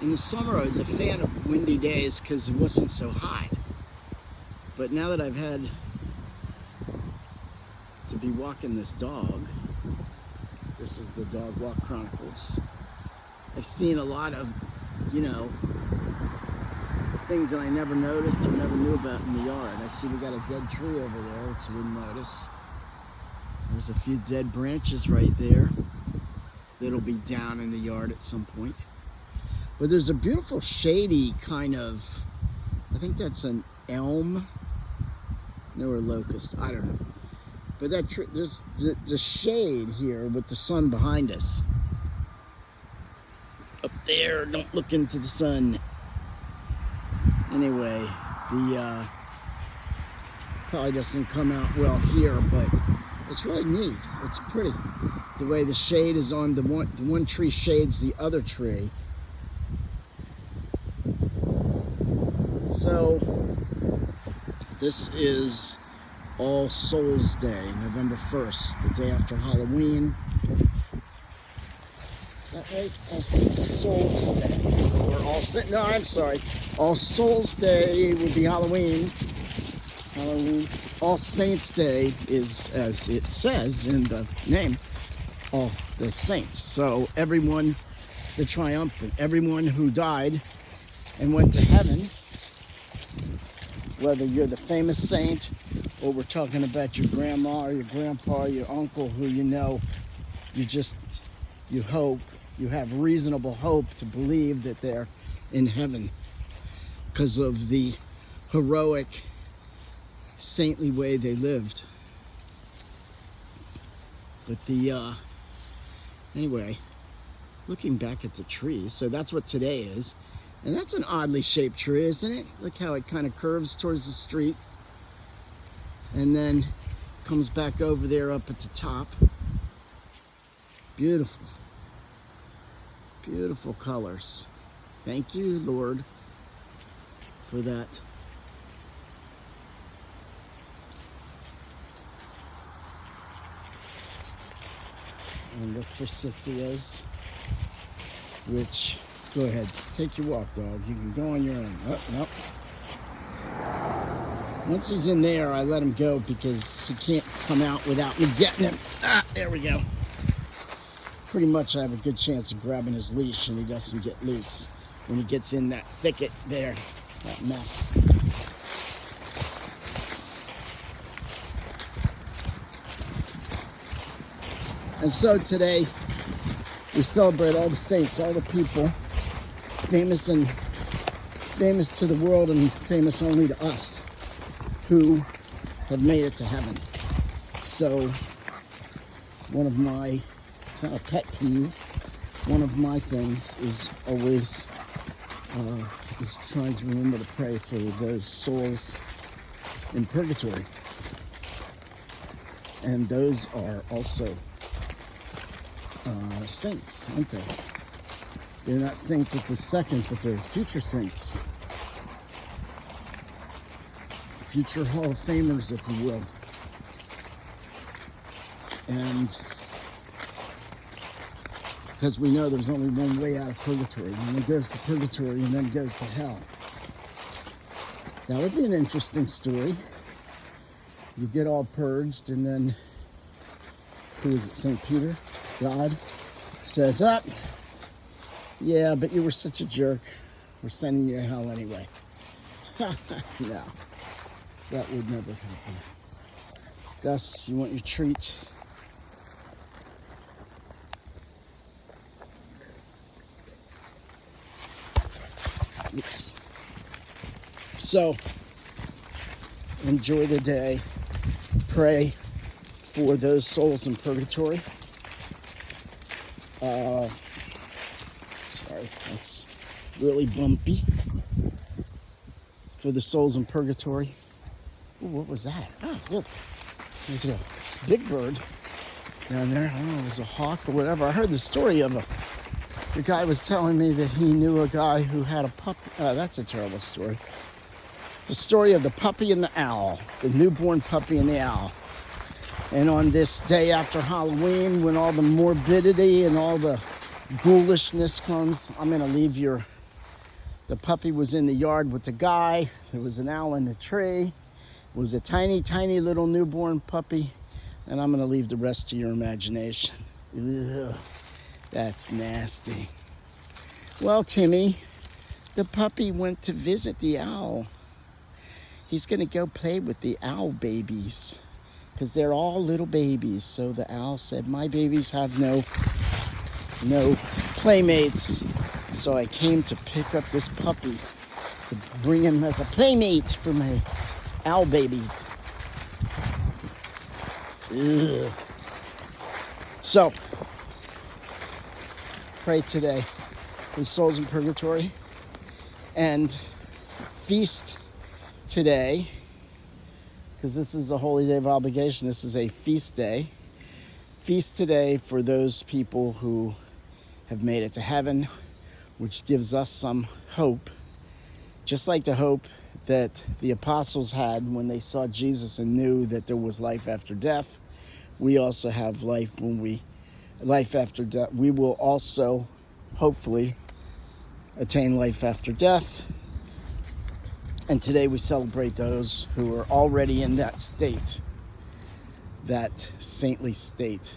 In the summer, I was a fan of windy days because it wasn't so hot. But now that I've had to be walking this dog, this is the Dog Walk Chronicles, I've seen a lot of, things that I never noticed or never knew about in the yard. I see we got a dead tree over there, which I didn't notice. There's a few dead branches right there that'll be down in the yard at some point. But there's a beautiful shady kind of, I think that's an elm, or locust, I don't know. But that tree, there's the shade here with the sun behind us. Up there, don't look into the sun. Anyway, the probably doesn't come out well here, but it's really neat. It's pretty. The way the shade is on the one tree shades the other tree. So this is All Souls Day, November 1st, the day after Halloween. Is that right? All Souls Day. All Souls Day would be Halloween. All Saints Day is, as it says in the name, all the saints. So everyone, the triumphant, everyone who died and went to heaven, whether you're the famous saint or we're talking about your grandma or your grandpa or your uncle who you hope, you have reasonable hope to believe that they're in heaven because of the heroic, saintly way they lived. But anyway, looking back at the trees, so that's what today is. And that's an oddly shaped tree, isn't it? Look how it kind of curves towards the street and then comes back over there up at the top. Beautiful. Beautiful colors. Thank you, Lord, for that. And look for Cynthia's, which, go ahead, take your walk, dog. You can go on your own. Oh, no. Once he's in there, I let him go because he can't come out without me getting him. Ah, there we go. Pretty much I have a good chance of grabbing his leash and he doesn't get loose when he gets in that thicket there, that mess. And so today, we celebrate all the saints, all the people, famous to the world and famous only to us, who have made it to heaven. So, one of my, it's not a pet peeve, one of my things is always is trying to remember to pray for those souls in purgatory. And those are also saints, aren't they? They're not saints at the second, but they're future saints. Future Hall of Famers, if you will. And because we know there's only one way out of purgatory. One goes to purgatory and then goes to hell. That would be an interesting story. You get all purged and then, who is it, St. Peter? God says, up. Yeah, but you were such a jerk. We're sending you to hell anyway. No, that would never happen. Gus, you want your treat? Oops. So, enjoy the day. Pray for those souls in purgatory. Sorry, that's really bumpy. For the souls in purgatory. Ooh, what was that? Oh, look. There's a big bird down there. I don't know, it was a hawk or whatever. I heard the story of the guy was telling me that he knew a guy who had a puppy. Oh, that's a terrible story. The story of the puppy and the owl. The newborn puppy and the owl. And on this day after Halloween, when all the morbidity and all the ghoulishness comes, I'm going to leave your The puppy was in the yard with the guy. There was an owl in the tree. It was a tiny, tiny little newborn puppy. And I'm going to leave the rest to your imagination. Ugh, that's nasty. Well, Timmy, the puppy went to visit the owl. He's going to go play with the owl babies because they're all little babies. So the owl said, my babies have no playmates. So I came to pick up this puppy to bring him as a playmate for my owl babies. Ugh. So, pray today for the souls in purgatory and feast today, because this is a holy day of obligation. This is a feast day. Feast today for those people who have made it to heaven, which gives us some hope, just like the hope that the apostles had when they saw Jesus and knew that there was life after death. We also have life after death. We will also hopefully attain life after death. And today we celebrate those who are already in that state, that saintly state.